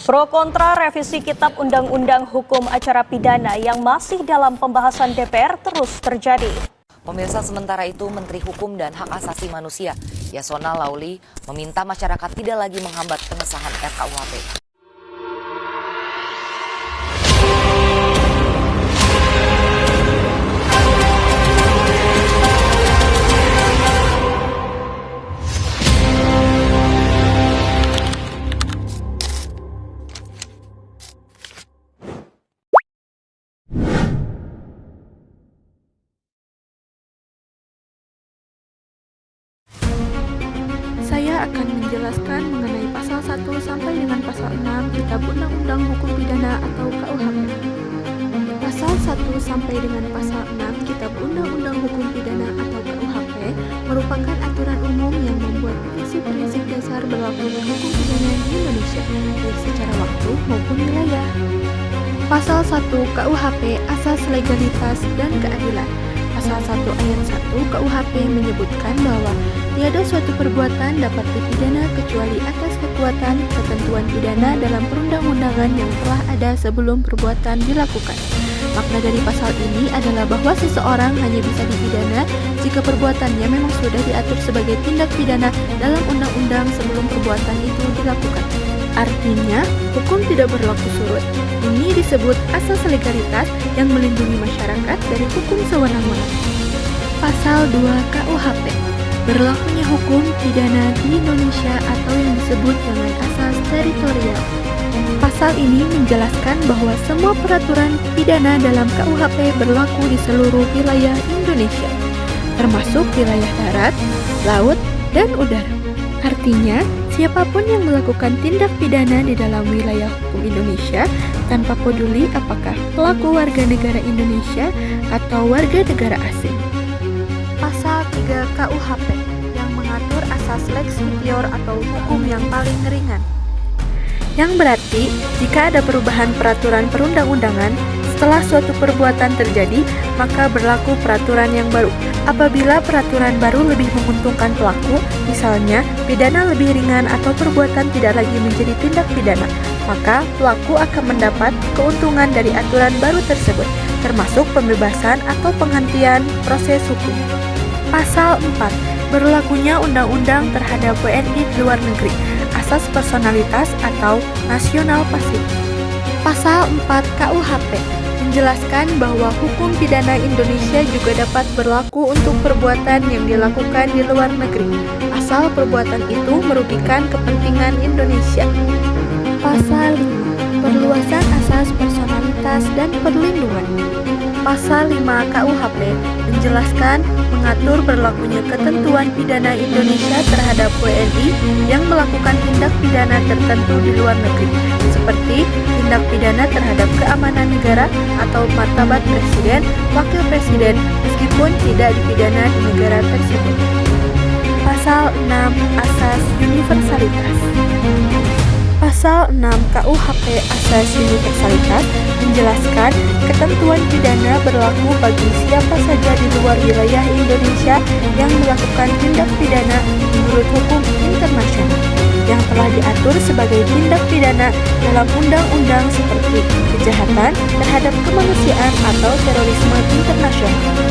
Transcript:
Pro kontra revisi Kitab Undang-Undang Hukum Acara Pidana yang masih dalam pembahasan DPR terus terjadi. Pemirsa, sementara itu Menteri Hukum dan Hak Asasi Manusia Yasona Laoly meminta masyarakat tidak lagi menghambat pengesahan RKUHP. Saya akan menjelaskan mengenai pasal 1 sampai dengan pasal 6 Kitab Undang-Undang Hukum Pidana atau KUHP. Pasal 1 sampai dengan pasal 6 Kitab Undang-Undang Hukum Pidana atau KUHP merupakan aturan umum yang membuat prinsip-prinsip dasar berlaku di hukum pidana di Indonesia, baik secara waktu maupun wilayah. Pasal 1 KUHP asas legalitas dan keadilan. Pasal 1 ayat 1 KUHP menyebutkan bahwa tiada suatu perbuatan dapat dipidana kecuali atas kekuatan ketentuan pidana dalam perundang-undangan yang telah ada sebelum perbuatan dilakukan. Makna dari pasal ini adalah bahwa seseorang hanya bisa dipidana jika perbuatannya memang sudah diatur sebagai tindak pidana dalam undang-undang sebelum perbuatan itu dilakukan. Artinya, hukum tidak berlaku surut. Ini disebut asas legalitas yang melindungi masyarakat dari hukum sewenang-wenang. Pasal 2 KUHP, berlakunya hukum pidana di Indonesia atau yang disebut dengan asas teritorial. Pasal ini menjelaskan bahwa semua peraturan pidana dalam KUHP berlaku di seluruh wilayah Indonesia, termasuk wilayah darat, laut, dan udara. Artinya, siapapun yang melakukan tindak pidana di dalam wilayah hukum Indonesia tanpa peduli apakah pelaku warga negara Indonesia atau warga negara asing. Pasal 3 KUHP yang mengatur asas lex specialis atau hukum yang paling ringan. Yang berarti, jika ada perubahan peraturan perundang-undangan setelah suatu perbuatan terjadi, maka berlaku peraturan yang baru. Apabila peraturan baru lebih menguntungkan pelaku, misalnya pidana lebih ringan atau perbuatan tidak lagi menjadi tindak pidana, maka pelaku akan mendapat keuntungan dari aturan baru tersebut, termasuk pembebasan atau penghentian proses hukum. Pasal 4. Berlakunya undang-undang terhadap WNI di luar negeri, asas personalitas atau nasional pasif. Pasal 4 KUHP menjelaskan bahwa hukum pidana Indonesia juga dapat berlaku untuk perbuatan yang dilakukan di luar negeri, asal perbuatan itu merugikan kepentingan Indonesia. Pasal 5. Perluasan asas personalitas dan perlindungan. Pasal 5 KUHP menjelaskan mengatur berlakunya ketentuan pidana Indonesia terhadap WNI yang melakukan tindak pidana tertentu di luar negeri, seperti tindak pidana terhadap keamanan negara atau martabat presiden, wakil presiden, meskipun tidak dipidana di negara tersebut. Pasal 6 Asas Universalitas. Pasal 6 KUHP Asas Universalitas menjelaskan ketentuan pidana berlaku bagi siapa saja di luar wilayah Indonesia yang melakukan tindak pidana menurut hukum internasional yang telah diatur sebagai tindak pidana dalam undang-undang seperti kejahatan terhadap kemanusiaan atau terorisme internasional.